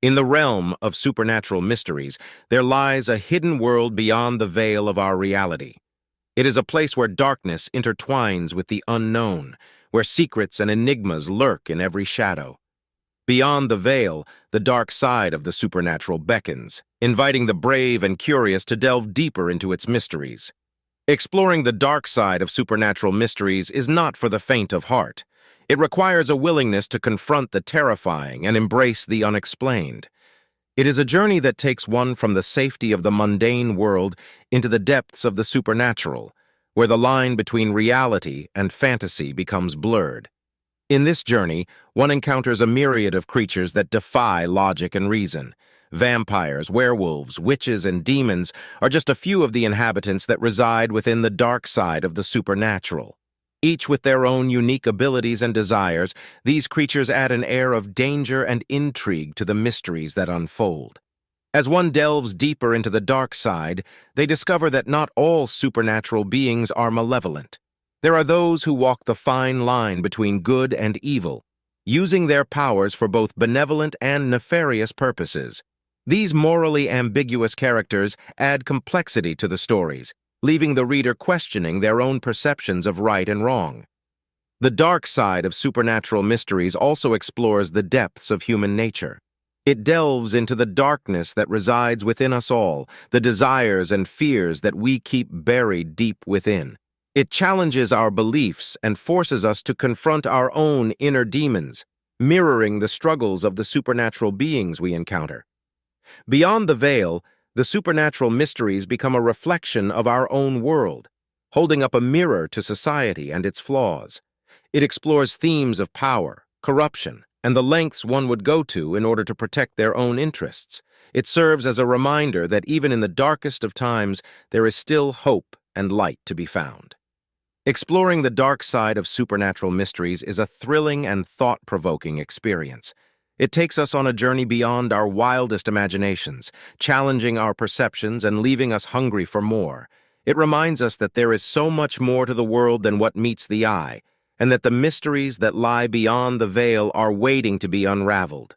In the realm of supernatural mysteries, there lies a hidden world beyond the veil of our reality. It is a place where darkness intertwines with the unknown, where secrets and enigmas lurk in every shadow. Beyond the veil, the dark side of the supernatural beckons, inviting the brave and curious to delve deeper into its mysteries. Exploring the dark side of supernatural mysteries is not for the faint of heart. It requires a willingness to confront the terrifying and embrace the unexplained. It is a journey that takes one from the safety of the mundane world into the depths of the supernatural, where the line between reality and fantasy becomes blurred. In this journey, one encounters a myriad of creatures that defy logic and reason. Vampires, werewolves, witches, and demons are just a few of the inhabitants that reside within the dark side of the supernatural. Each with their own unique abilities and desires, these creatures add an air of danger and intrigue to the mysteries that unfold. As one delves deeper into the dark side, they discover that not all supernatural beings are malevolent. There are those who walk the fine line between good and evil, using their powers for both benevolent and nefarious purposes. These morally ambiguous characters add complexity to the stories, leaving the reader questioning their own perceptions of right and wrong. The dark side of supernatural mysteries also explores the depths of human nature. It delves into the darkness that resides within us all, the desires and fears that we keep buried deep within. It challenges our beliefs and forces us to confront our own inner demons, mirroring the struggles of the supernatural beings we encounter. Beyond the veil, the supernatural mysteries become a reflection of our own world, holding up a mirror to society and its flaws. It explores themes of power, corruption, and the lengths one would go to in order to protect their own interests. It serves as a reminder that even in the darkest of times, there is still hope and light to be found. Exploring the dark side of supernatural mysteries is a thrilling and thought-provoking experience. It takes us on a journey beyond our wildest imaginations, challenging our perceptions and leaving us hungry for more. It reminds us that there is so much more to the world than what meets the eye, and that the mysteries that lie beyond the veil are waiting to be unraveled.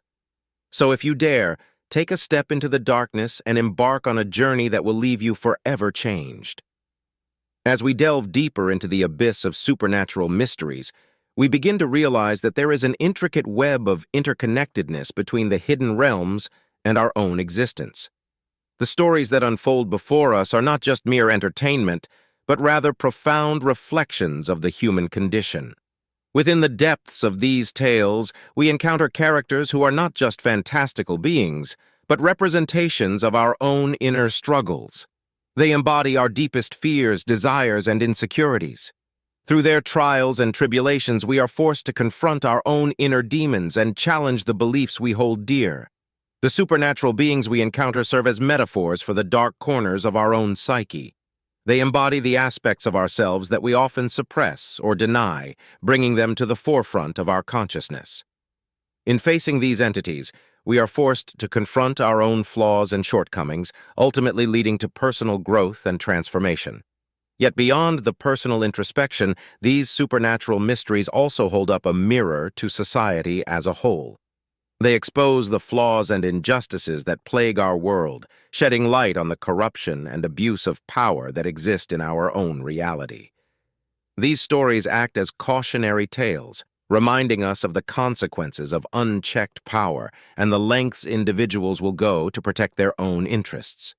So if you dare, take a step into the darkness and embark on a journey that will leave you forever changed. As we delve deeper into the abyss of supernatural mysteries, we begin to realize that there is an intricate web of interconnectedness between the hidden realms and our own existence. The stories that unfold before us are not just mere entertainment, but rather profound reflections of the human condition. Within the depths of these tales, we encounter characters who are not just fantastical beings, but representations of our own inner struggles. They embody our deepest fears, desires, and insecurities. Through their trials and tribulations, we are forced to confront our own inner demons and challenge the beliefs we hold dear. The supernatural beings we encounter serve as metaphors for the dark corners of our own psyche. They embody the aspects of ourselves that we often suppress or deny, bringing them to the forefront of our consciousness. In facing these entities, we are forced to confront our own flaws and shortcomings, ultimately leading to personal growth and transformation. Yet beyond the personal introspection, these supernatural mysteries also hold up a mirror to society as a whole. They expose the flaws and injustices that plague our world, shedding light on the corruption and abuse of power that exist in our own reality. These stories act as cautionary tales, reminding us of the consequences of unchecked power and the lengths individuals will go to protect their own interests.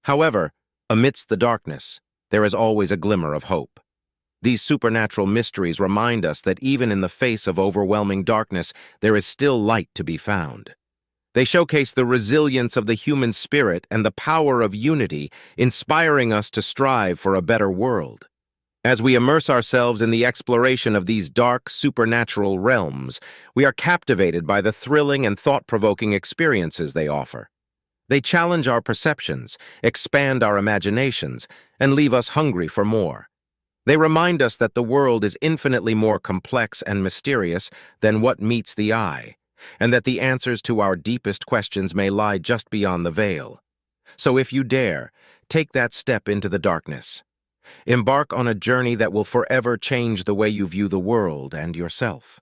However, amidst the darkness, there is always a glimmer of hope. These supernatural mysteries remind us that even in the face of overwhelming darkness, there is still light to be found. They showcase the resilience of the human spirit and the power of unity, inspiring us to strive for a better world. As we immerse ourselves in the exploration of these dark, supernatural realms, we are captivated by the thrilling and thought-provoking experiences they offer. They challenge our perceptions, expand our imaginations, and leave us hungry for more. They remind us that the world is infinitely more complex and mysterious than what meets the eye, and that the answers to our deepest questions may lie just beyond the veil. So if you dare, take that step into the darkness. Embark on a journey that will forever change the way you view the world and yourself.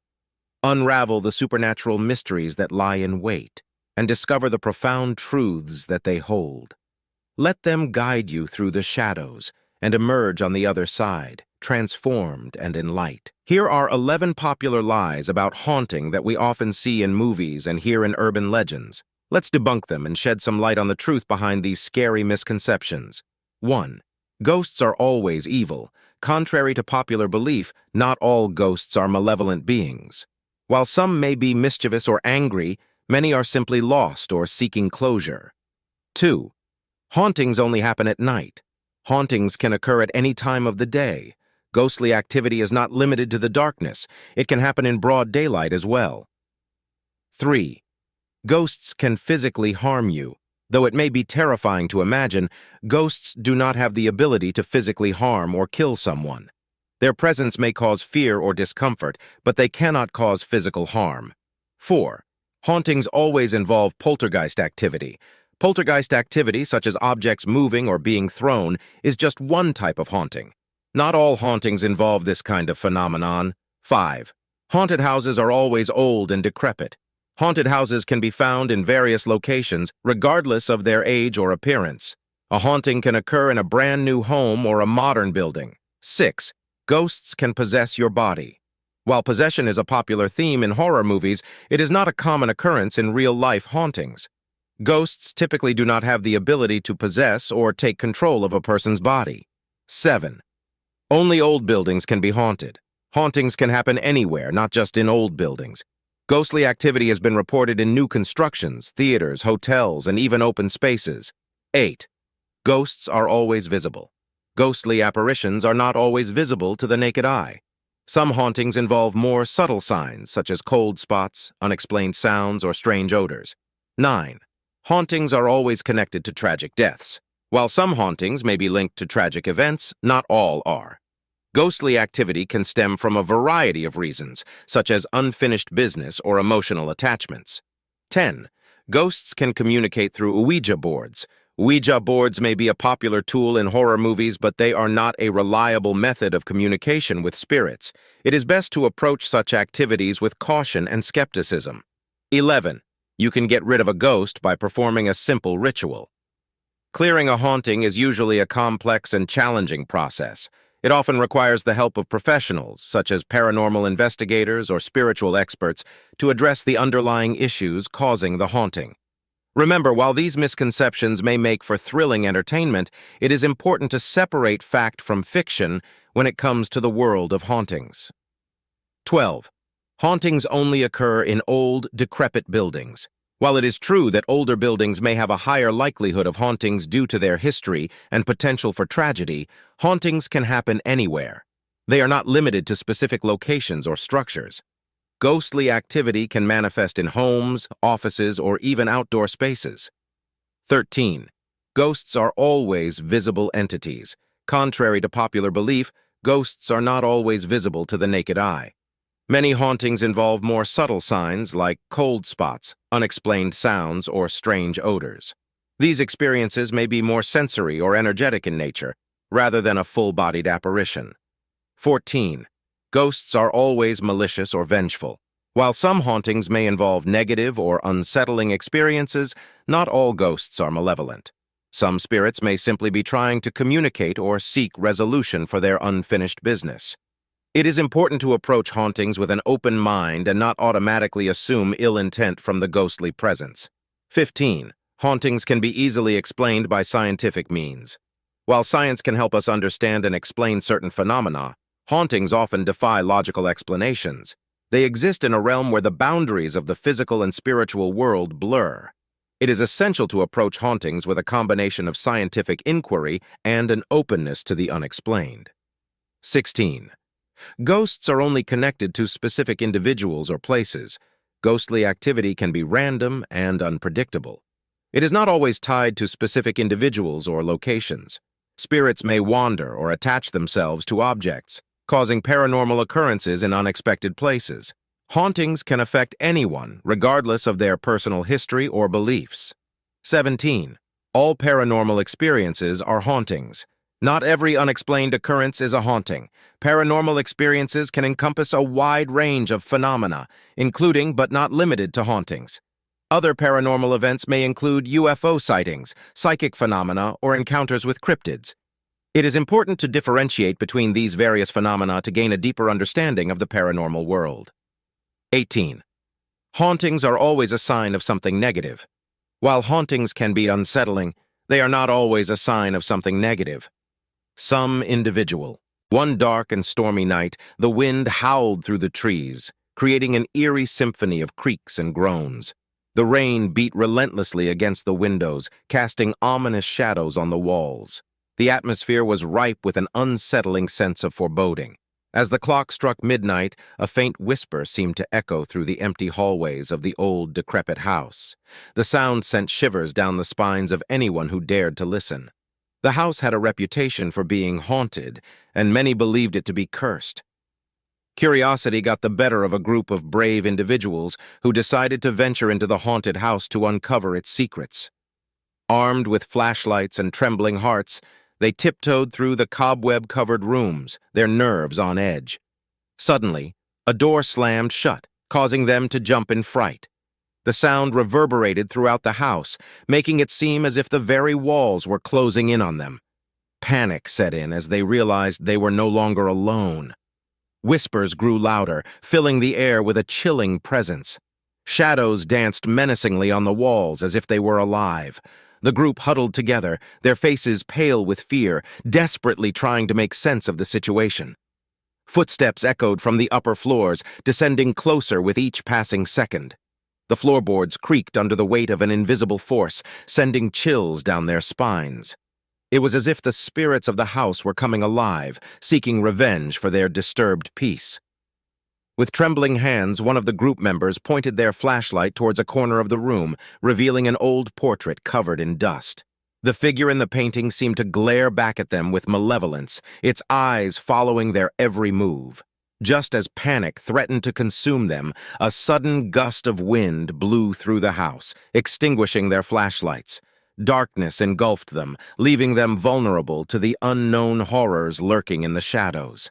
Unravel the supernatural mysteries that lie in wait, and discover the profound truths that they hold. Let them guide you through the shadows and emerge on the other side, transformed and in light. Here are 11 popular lies about haunting that we often see in movies and hear in urban legends. Let's debunk them and shed some light on the truth behind these scary misconceptions. 1. Ghosts are always evil. Contrary to popular belief, not all ghosts are malevolent beings. While some may be mischievous or angry, many are simply lost or seeking closure. 2. Hauntings only happen at night. Hauntings can occur at any time of the day. Ghostly activity is not limited to the darkness. It can happen in broad daylight as well. 3. Ghosts can physically harm you. Though it may be terrifying to imagine, ghosts do not have the ability to physically harm or kill someone. Their presence may cause fear or discomfort, but they cannot cause physical harm. 4. Hauntings always involve poltergeist activity. Poltergeist activity, such as objects moving or being thrown, is just one type of haunting. Not all hauntings involve this kind of phenomenon. 5. Haunted houses are always old and decrepit. Haunted houses can be found in various locations, regardless of their age or appearance. A haunting can occur in a brand new home or a modern building. 6. Ghosts can possess your body. While possession is a popular theme in horror movies, it is not a common occurrence in real-life hauntings. Ghosts typically do not have the ability to possess or take control of a person's body. 7. Only old buildings can be haunted. Hauntings can happen anywhere, not just in old buildings. Ghostly activity has been reported in new constructions, theaters, hotels, and even open spaces. 8. Ghosts are always visible. Ghostly apparitions are not always visible to the naked eye. Some hauntings involve more subtle signs, such as cold spots, unexplained sounds, or strange odors. 9. Hauntings are always connected to tragic deaths. While some hauntings may be linked to tragic events, not all are. Ghostly activity can stem from a variety of reasons, such as unfinished business or emotional attachments. 10. Ghosts can communicate through Ouija boards. Ouija boards may be a popular tool in horror movies, but they are not a reliable method of communication with spirits. It is best to approach such activities with caution and skepticism. 11. You can get rid of a ghost by performing a simple ritual. Clearing a haunting is usually a complex and challenging process. It often requires the help of professionals, such as paranormal investigators or spiritual experts, to address the underlying issues causing the haunting. Remember, while these misconceptions may make for thrilling entertainment, it is important to separate fact from fiction when it comes to the world of hauntings. 12. Hauntings only occur in old, decrepit buildings. While it is true that older buildings may have a higher likelihood of hauntings due to their history and potential for tragedy, hauntings can happen anywhere. They are not limited to specific locations or structures. Ghostly activity can manifest in homes, offices, or even outdoor spaces. 13. Ghosts are always visible entities. Contrary to popular belief, ghosts are not always visible to the naked eye. Many hauntings involve more subtle signs like cold spots, unexplained sounds, or strange odors. These experiences may be more sensory or energetic in nature, rather than a full-bodied apparition. 14. Ghosts are always malicious or vengeful. While some hauntings may involve negative or unsettling experiences, not all ghosts are malevolent. Some spirits may simply be trying to communicate or seek resolution for their unfinished business. It is important to approach hauntings with an open mind and not automatically assume ill intent from the ghostly presence. 15. Hauntings can be easily explained by scientific means. While science can help us understand and explain certain phenomena, hauntings often defy logical explanations. They exist in a realm where the boundaries of the physical and spiritual world blur. It is essential to approach hauntings with a combination of scientific inquiry and an openness to the unexplained. 16. Ghosts are only connected to specific individuals or places. Ghostly activity can be random and unpredictable. It is not always tied to specific individuals or locations. Spirits may wander or attach themselves to objects, causing paranormal occurrences in unexpected places. Hauntings can affect anyone, regardless of their personal history or beliefs. 17. All paranormal experiences are hauntings. Not every unexplained occurrence is a haunting. Paranormal experiences can encompass a wide range of phenomena, including but not limited to hauntings. Other paranormal events may include UFO sightings, psychic phenomena, or encounters with cryptids. It is important to differentiate between these various phenomena to gain a deeper understanding of the paranormal world. 18. Hauntings are always a sign of something negative. While hauntings can be unsettling, they are not always a sign of something negative. Some individual. One dark and stormy night, the wind howled through the trees, creating an eerie symphony of creaks and groans. The rain beat relentlessly against the windows, casting ominous shadows on the walls. The atmosphere was ripe with an unsettling sense of foreboding. As the clock struck midnight, a faint whisper seemed to echo through the empty hallways of the old, decrepit house. The sound sent shivers down the spines of anyone who dared to listen. The house had a reputation for being haunted, and many believed it to be cursed. Curiosity got the better of a group of brave individuals who decided to venture into the haunted house to uncover its secrets. Armed with flashlights and trembling hearts, they tiptoed through the cobweb-covered rooms, their nerves on edge. Suddenly, a door slammed shut, causing them to jump in fright. The sound reverberated throughout the house, making it seem as if the very walls were closing in on them. Panic set in as they realized they were no longer alone. Whispers grew louder, filling the air with a chilling presence. Shadows danced menacingly on the walls as if they were alive. The group huddled together, their faces pale with fear, desperately trying to make sense of the situation. Footsteps echoed from the upper floors, descending closer with each passing second. The floorboards creaked under the weight of an invisible force, sending chills down their spines. It was as if the spirits of the house were coming alive, seeking revenge for their disturbed peace. With trembling hands, one of the group members pointed their flashlight towards a corner of the room, revealing an old portrait covered in dust. The figure in the painting seemed to glare back at them with malevolence, its eyes following their every move. Just as panic threatened to consume them, a sudden gust of wind blew through the house, extinguishing their flashlights. Darkness engulfed them, leaving them vulnerable to the unknown horrors lurking in the shadows.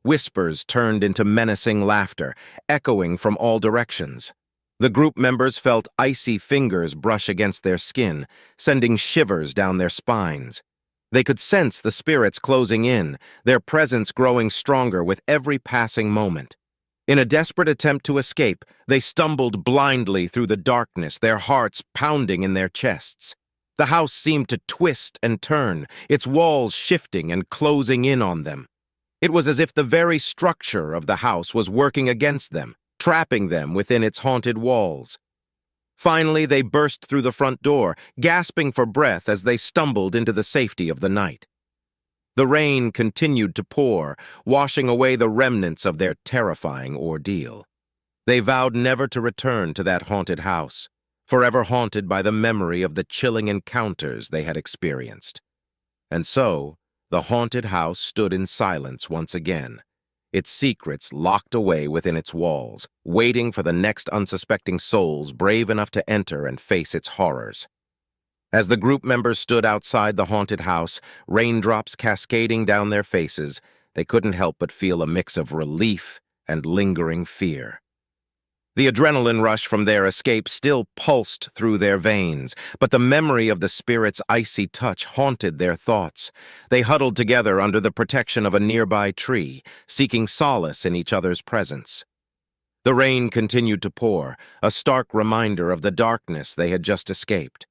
Whispers turned into menacing laughter, echoing from all directions. The group members felt icy fingers brush against their skin, sending shivers down their spines. They could sense the spirits closing in, their presence growing stronger with every passing moment. In a desperate attempt to escape, they stumbled blindly through the darkness, their hearts pounding in their chests. The house seemed to twist and turn, its walls shifting and closing in on them. It was as if the very structure of the house was working against them, trapping them within its haunted walls. Finally, they burst through the front door, gasping for breath as they stumbled into the safety of the night. The rain continued to pour, washing away the remnants of their terrifying ordeal. They vowed never to return to that haunted house, forever haunted by the memory of the chilling encounters they had experienced. And so, the haunted house stood in silence once again, its secrets locked away within its walls, waiting for the next unsuspecting souls brave enough to enter and face its horrors. As the group members stood outside the haunted house, raindrops cascading down their faces, they couldn't help but feel a mix of relief and lingering fear. The adrenaline rush from their escape still pulsed through their veins, but the memory of the spirit's icy touch haunted their thoughts. They huddled together under the protection of a nearby tree, seeking solace in each other's presence. The rain continued to pour, a stark reminder of the darkness they had just escaped.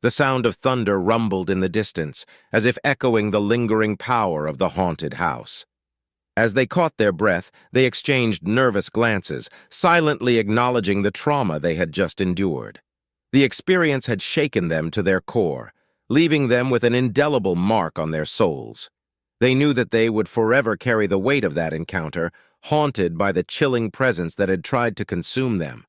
The sound of thunder rumbled in the distance, as if echoing the lingering power of the haunted house. As they caught their breath, they exchanged nervous glances, silently acknowledging the trauma they had just endured. The experience had shaken them to their core, leaving them with an indelible mark on their souls. They knew that they would forever carry the weight of that encounter, haunted by the chilling presence that had tried to consume them.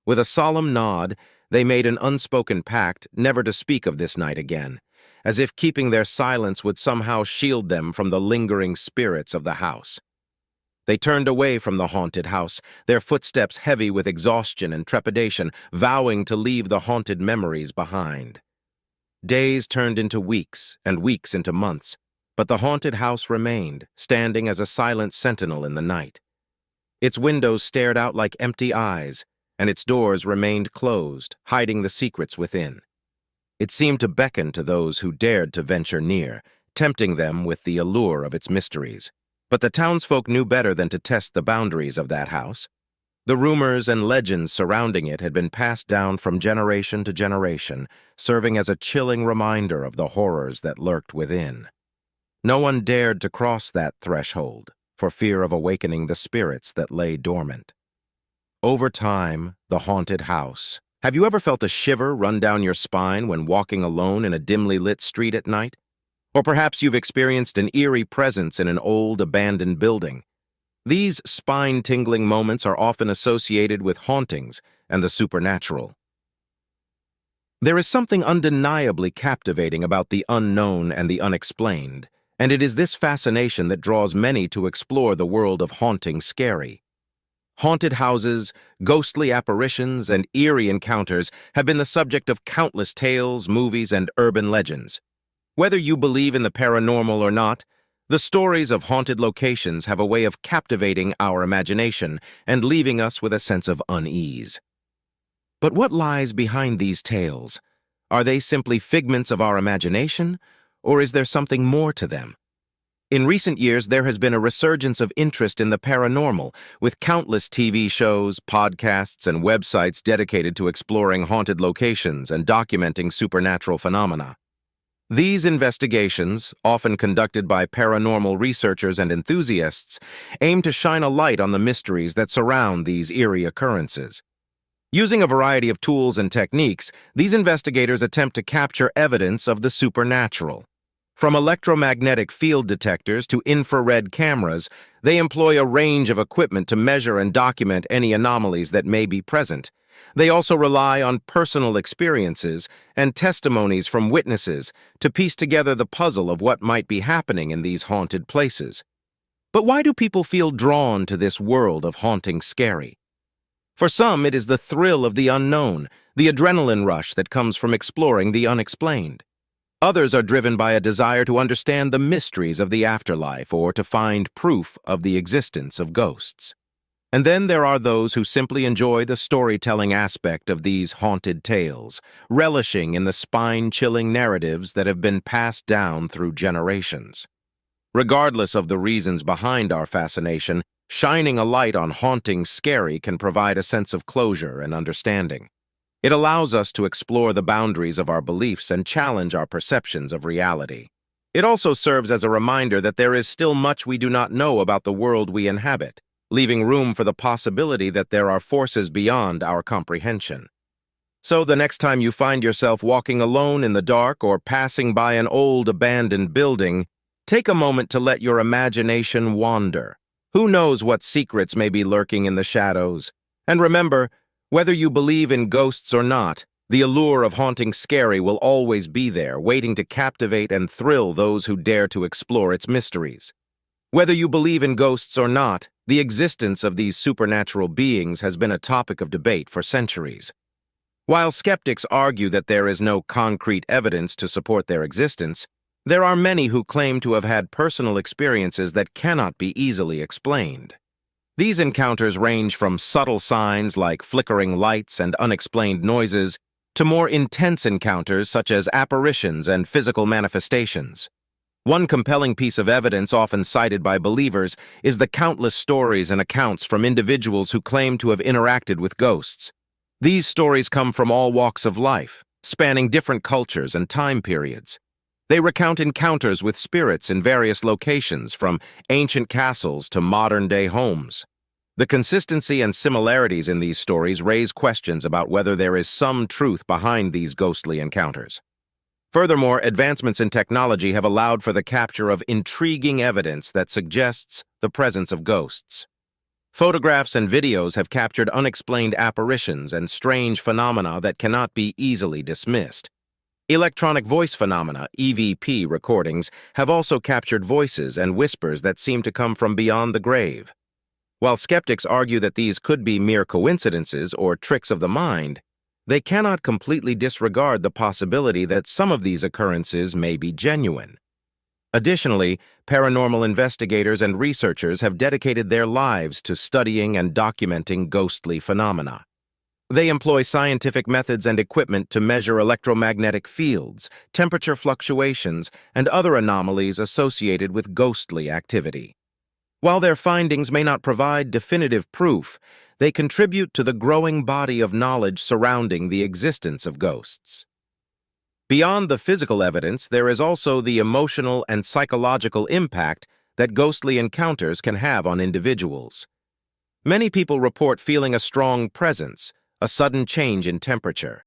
With a solemn nod, they made an unspoken pact never to speak of this night again, as if keeping their silence would somehow shield them from the lingering spirits of the house. They turned away from the haunted house, their footsteps heavy with exhaustion and trepidation, vowing to leave the haunted memories behind. Days turned into weeks, and weeks into months, but the haunted house remained, standing as a silent sentinel in the night. Its windows stared out like empty eyes, and its doors remained closed, hiding the secrets within. It seemed to beckon to those who dared to venture near, tempting them with the allure of its mysteries. But the townsfolk knew better than to test the boundaries of that house. The rumors and legends surrounding it had been passed down from generation to generation, serving as a chilling reminder of the horrors that lurked within. No one dared to cross that threshold, for fear of awakening the spirits that lay dormant. Over time, the haunted house. Have you ever felt a shiver run down your spine when walking alone in a dimly lit street at night? Or perhaps you've experienced an eerie presence in an old, abandoned building. These spine-tingling moments are often associated with hauntings and the supernatural. There is something undeniably captivating about the unknown and the unexplained, and it is this fascination that draws many to explore the world of haunting scary. Haunted houses, ghostly apparitions, and eerie encounters have been the subject of countless tales, movies, and urban legends. Whether you believe in the paranormal or not, the stories of haunted locations have a way of captivating our imagination and leaving us with a sense of unease. But what lies behind these tales? Are they simply figments of our imagination, or is there something more to them? In recent years, there has been a resurgence of interest in the paranormal, with countless TV shows, podcasts, and websites dedicated to exploring haunted locations and documenting supernatural phenomena. These investigations, often conducted by paranormal researchers and enthusiasts, aim to shine a light on the mysteries that surround these eerie occurrences. Using a variety of tools and techniques, these investigators attempt to capture evidence of the supernatural. From electromagnetic field detectors to infrared cameras, they employ a range of equipment to measure and document any anomalies that may be present. They also rely on personal experiences and testimonies from witnesses to piece together the puzzle of what might be happening in these haunted places. But why do people feel drawn to this world of haunting scary? For some, it is the thrill of the unknown, the adrenaline rush that comes from exploring the unexplained. Others are driven by a desire to understand the mysteries of the afterlife or to find proof of the existence of ghosts. And then there are those who simply enjoy the storytelling aspect of these haunted tales, relishing in the spine-chilling narratives that have been passed down through generations. Regardless of the reasons behind our fascination, shining a light on haunting scary can provide a sense of closure and understanding. It allows us to explore the boundaries of our beliefs and challenge our perceptions of reality. It also serves as a reminder that there is still much we do not know about the world we inhabit, leaving room for the possibility that there are forces beyond our comprehension. So the next time you find yourself walking alone in the dark or passing by an old abandoned building, take a moment to let your imagination wander. Who knows what secrets may be lurking in the shadows? And remember, whether you believe in ghosts or not, the allure of haunting scary will always be there, waiting to captivate and thrill those who dare to explore its mysteries. Whether you believe in ghosts or not, the existence of these supernatural beings has been a topic of debate for centuries. While skeptics argue that there is no concrete evidence to support their existence, there are many who claim to have had personal experiences that cannot be easily explained. These encounters range from subtle signs like flickering lights and unexplained noises to more intense encounters such as apparitions and physical manifestations. One compelling piece of evidence often cited by believers is the countless stories and accounts from individuals who claim to have interacted with ghosts. These stories come from all walks of life, spanning different cultures and time periods. They recount encounters with spirits in various locations, from ancient castles to modern-day homes. The consistency and similarities in these stories raise questions about whether there is some truth behind these ghostly encounters. Furthermore, advancements in technology have allowed for the capture of intriguing evidence that suggests the presence of ghosts. Photographs and videos have captured unexplained apparitions and strange phenomena that cannot be easily dismissed. Electronic voice phenomena, EVP recordings, have also captured voices and whispers that seem to come from beyond the grave. While skeptics argue that these could be mere coincidences or tricks of the mind, they cannot completely disregard the possibility that some of these occurrences may be genuine. Additionally, paranormal investigators and researchers have dedicated their lives to studying and documenting ghostly phenomena. They employ scientific methods and equipment to measure electromagnetic fields, temperature fluctuations, and other anomalies associated with ghostly activity. While their findings may not provide definitive proof, they contribute to the growing body of knowledge surrounding the existence of ghosts. Beyond the physical evidence, there is also the emotional and psychological impact that ghostly encounters can have on individuals. Many people report feeling a strong presence, a sudden change in temperature,